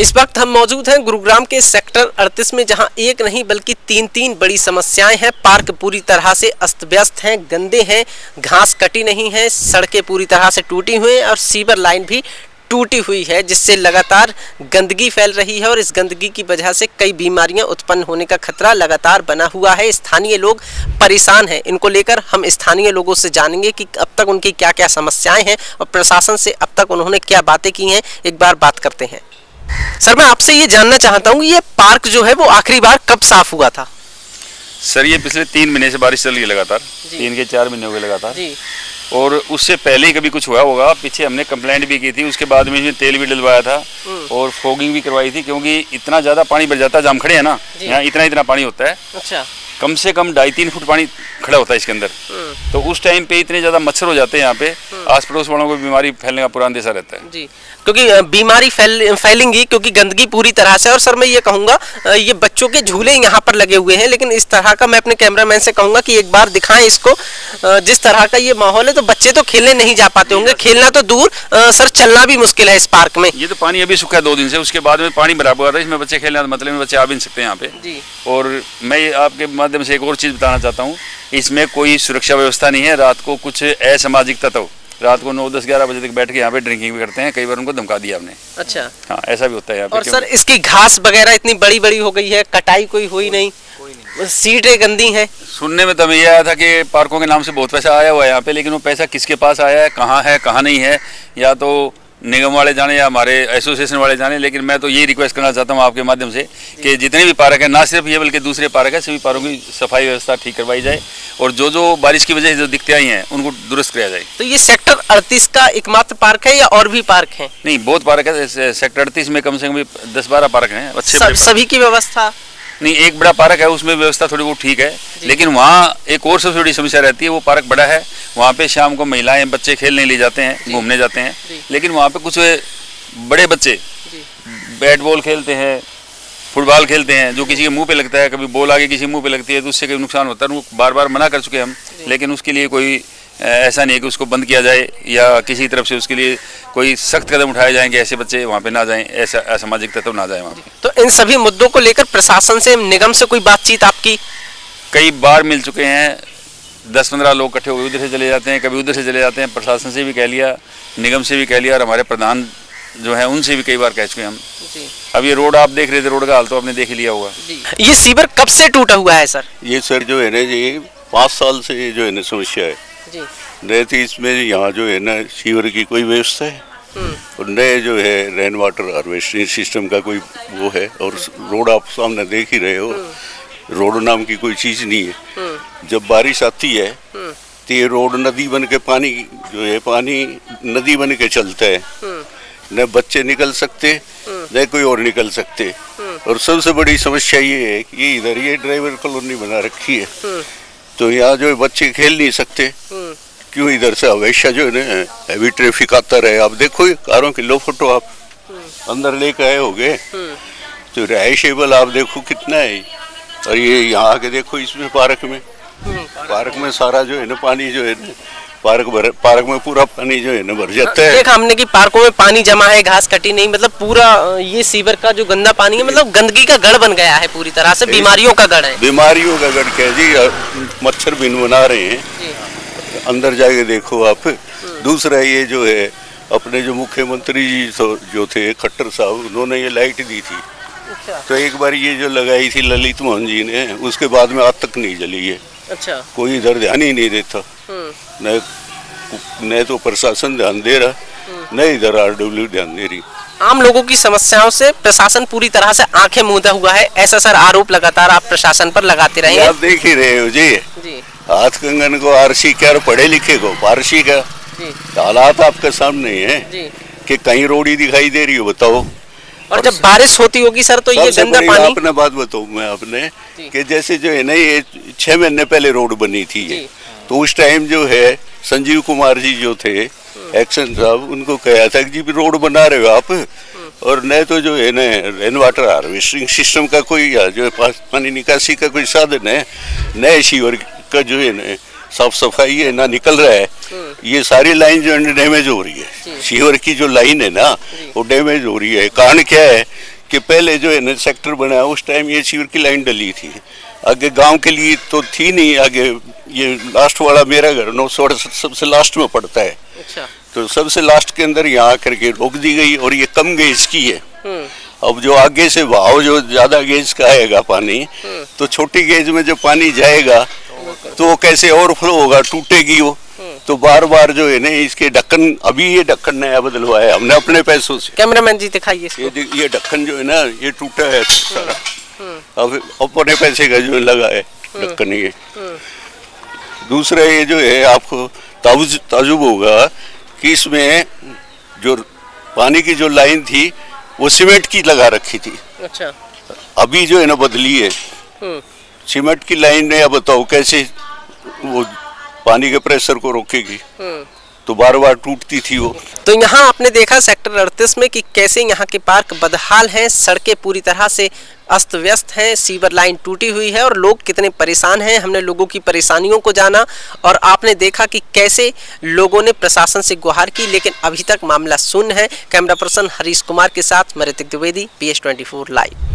इस वक्त हम मौजूद हैं गुरुग्राम के सेक्टर 38 में, जहां एक नहीं बल्कि तीन बड़ी समस्याएं हैं। पार्क पूरी तरह से अस्त व्यस्त हैं, गंदे हैं, घास कटी नहीं है, सड़कें पूरी तरह से टूटी हुई हैं और सीवर लाइन भी टूटी हुई है, जिससे लगातार गंदगी फैल रही है और इस गंदगी की वजह से कई बीमारियां उत्पन्न होने का खतरा लगातार बना हुआ है। स्थानीय लोग परेशान हैं। इनको लेकर हम स्थानीय लोगों से जानेंगे कि अब तक उनकी क्या क्या समस्याएं हैं और प्रशासन से अब तक उन्होंने क्या बातें की हैं। एक बार बात करते हैं। सर, मैं आपसे ये जानना चाहता हूँ, ये पार्क जो है वो आखिरी बार कब साफ हुआ था? सर, ये पिछले 3 महीने से बारिश चल रही है लगातार, 3 के 4 महीने हो गए लगातार जी। और उससे पहले ही कभी कुछ हुआ होगा। पीछे हमने कंप्लेंट भी की थी, उसके बाद में इसमें तेल भी डलवाया था और फॉगिंग भी करवाई थी, क्योंकि इतना ज़्यादा पानी भर जाता है। जहाँ खड़े हैं ना, यहाँ इतना पानी होता है। अच्छा। कम से कम 2.5-3 फुट पानी खड़ा होता है इसके अंदर। तो उस टाइम पे इतने ज़्यादा मच्छर हो जाते हैं यहाँ पे, आस पड़ोस वालों को बीमारी फैलने का पूरा अंदेशा रहता है जी। क्योंकि बीमारी फैलेंगी क्योंकि गंदगी पूरी तरह से। और सर, मैं ये कहूँगा, ये बच्चों के झूले यहाँ पर लगे हुए हैं, लेकिन इस तरह का मैं अपने कैमरामैन से कहूँगा कि एक बार दिखाएं इसको। जिस तरह का ये माहौल है तो बच्चे तो खेलने नहीं जा पाते होंगे, खेलना तो दूर, सर चलना भी मुश्किल है इस पार्क में। ये तो पानी अभी सूखा है 2 दिन से, उसके बाद में पानी भरा हुआ था। इसमें बच्चे खेलने मतलब में बच्चे आ भी नहीं सकते यहाँ पे। और मैं आपके माध्यम से एक और चीज़ बताना चाहता हूँ, इसमें कोई सुरक्षा व्यवस्था नहीं है। रात को कुछ असामाजिक तत्व रात को 9, 10, 11 बजे तक बैठ के यहाँ पे ड्रिंकिंग भी करते हैं। कई बार उनको धमका दिया हमने। अच्छा। हाँ, ऐसा भी होता है यहाँ पे। और सर, इसकी घास वगैरह इतनी बड़ी हो गई है, कटाई कोई हुई नहीं, सीटें गंदी हैं। सुनने में तो हमें ये आया था कि पार्कों के नाम से बहुत पैसा आया हुआ है यहाँ पे, लेकिन वो पैसा किसके पास आया है, कहाँ नहीं है, या तो निगम वाले जाने या हमारे एसोसिएशन वाले जाने। लेकिन मैं तो ये रिक्वेस्ट करना चाहता हूँ आपके माध्यम से कि जितने भी पार्क हैं, ना सिर्फ ये बल्कि दूसरे पार्क है, सभी पार्कों की सफाई व्यवस्था ठीक करवाई जाए और जो बारिश की वजह से जो दिक्कतें आई हैं उनको दुरुस्त किया जाए। तो ये सेक्टर 38 का एकमात्र पार्क है या और भी पार्क हैं? नहीं, बहुत पार्क है। सेक्टर 38 में कम से कम 10-12 पार्क हैं अच्छे। सभी की व्यवस्था नहीं, एक बड़ा पार्क है, उसमें व्यवस्था थोड़ी बहुत ठीक है, लेकिन वहाँ एक और सबसे बड़ी समस्या रहती है। वो पार्क बड़ा है, वहाँ पे शाम को महिलाएं बच्चे खेलने ले जाते हैं, घूमने जाते हैं, लेकिन वहाँ पे कुछ बड़े बच्चे बैट बॉल खेलते हैं, फुटबॉल खेलते हैं, जो किसी के मुंह पे लगता है, कभी बॉल आगे किसी मुंह पे लगती है तो उससे कोई नुकसान होता है। उनको बार मना कर चुके हम, लेकिन उसके लिए कोई ऐसा नहीं है कि उसको बंद किया जाए या किसी तरफ से उसके लिए कोई सख्त कदम उठाए जाएंगे, ऐसे बच्चे वहाँ पे ना जाएं, ऐसा असामाजिक तत्व ना जाए वहाँ पे। तो इन सभी मुद्दों को लेकर प्रशासन से, निगम से कोई बातचीत आपकी? कई बार मिल चुके हैं, 10-15 लोग इकट्ठे हो गए, उधर से चले जाते हैं, कभी उधर से चले जाते हैं। प्रशासन से भी कह लिया, निगम से भी कह लिया और हमारे प्रधान जो है उनसे भी कई बार कह चुके हैं हम जी। अब ये रोड आप देख रहे थे, रोड का हाल तो आपने देख ही लिया होगा। ये सीवर कब से टूटा हुआ है सर? ये सर जो है ना जी 5 साल से जो है ना समस्या है जी। रहती इसमें यहाँ जो है ना सीवर की कोई व्यवस्था है और नए जो है रेन वाटर हार्वेस्टिंग सिस्टम का कोई वो है। और रोड आप सामने देख ही रहे हो, रोड नाम की कोई चीज़ नहीं है। जब बारिश आती है तो ये रोड नदी बन के पानी जो है, पानी नदी बन के चलता है, न बच्चे निकल सकते न कोई और निकल सकते। और सबसे बड़ी समस्या ये है कि इधर ये ड्राइवर कॉलोनी बना रखी है, तो यहाँ जो है बच्चे खेल नहीं सकते। क्यों? इधर से हमेशा जो है ना हैवी ट्रैफिक आता रहे। आप देखो ये कारों की लो फोटो आप अंदर लेकर आए होगे, तो रहायशेबल आप देखो कितना है। और ये यहाँ आके देखो इसमें पार्क में सारा जो है ना पानी जो है ना पार्क में पूरा पानी जो है ना भर जाता है। देखा हमने कि पार्कों में पानी जमा है, घास कटी नहीं, मतलब पूरा ये सीवर का जो गंदा पानी है, मतलब गंदगी का गढ़ बन गया है, पूरी तरह से बीमारियों का गढ़ है। बीमारियों का गढ़ क्या जी, मच्छर बिन बना रहे हैं, अंदर जाके देखो आप। दूसरा ये जो है अपने जो मुख्यमंत्री जी जो थे खट्टर साहब, उन्होंने ये लाइट दी थी। अच्छा। तो एक बार ये जो लगाई थी ललित मोहन जी ने, उसके बाद में आज तक नहीं जली है। अच्छा। कोई इधर ध्यान ही नहीं देता, न तो प्रशासन ध्यान दे रहा, न इधर RW ध्यान दे रही। आम लोगों की समस्याओं से प्रशासन पूरी तरह से आंखें मूंदा हुआ है, ऐसा सर आरोप लगातार आप प्रशासन पर लगाते रहे हैं। आप देख ही रहे हो जी। हाथ कंगन को आरसी क्या, पढ़े लिखे को पारसी का। हालात आपके सामने है कि कहीं रोडी दिखाई दे रही हो, बताओ। और जब बारिश होती होगी सर तो ये गंदा पानी। अपने बात बताऊं मैं आपने कि जैसे जो है ना ये 6 महीने पहले रोड बनी थी, तो उस टाइम जो है संजीव कुमार जी जो थे एक्शन साहब, उनको कहा था कि जी रोड बना रहे हो आप, और न तो जो है ना रेन वाटर हार्वेस्टिंग सिस्टम का कोई जो है पानी निकासी का कोई साधन है, न सीवर का जो है ना साफ सफाई है ना निकल रहा है। ये सारी लाइन जो है डैमेज हो रही है, सीवर की जो लाइन है ना वो डैमेज हो रही है। कारण क्या है कि पहले जो है ना सेक्टर बनाया उस टाइम ये सीवर की लाइन डली थी, आगे गांव के लिए तो थी नहीं, आगे ये लास्ट वाला मेरा घर 968 सबसे लास्ट में पड़ता है। अच्छा। तो सबसे लास्ट के अंदर यहाँ आकर के रोक दी गई और ये कम गेज की है। अब जो आगे से बहाव जो ज्यादा गेज का आएगा पानी, तो छोटी गेज में जो पानी जाएगा तो वो कैसे ओवरफ्लो होगा, टूटेगी वो। तो बार बार जो है ना इसके ढक्कन, अभी ये ढक्कन नया बदलवाया है हमने अपने पैसों से। कैमरामैन जी दिखाइए इसको। ये ढक्कन जो है ना ये टूटा है सारा, अब अपने पैसे का जो लगा है ढक्कन ये। दूसरा ये जो है आपको ताजुब होगा कि इसमें जो पानी की जो लाइन थी वो सीमेंट की लगा रखी थी। अच्छा। अभी जो है ना बदली है, सीमेंट की लाइन ने, अब बताओ कैसे वो पानी के प्रेशर को रोकेगी, तो बार बार टूटती थी वो। तो यहाँ आपने देखा सेक्टर 38 में कि कैसे यहाँ के पार्क बदहाल हैं, सड़कें पूरी तरह से अस्त व्यस्त हैं, सीवर लाइन टूटी हुई है और लोग कितने परेशान हैं। हमने लोगों की परेशानियों को जाना और आपने देखा कि कैसे लोगों ने प्रशासन से गुहार की, लेकिन अभी तक मामला शून्य है। कैमरा पर्सन हरीश कुमार के साथ मैं ऋतिक द्विवेदी, BS24 लाइव।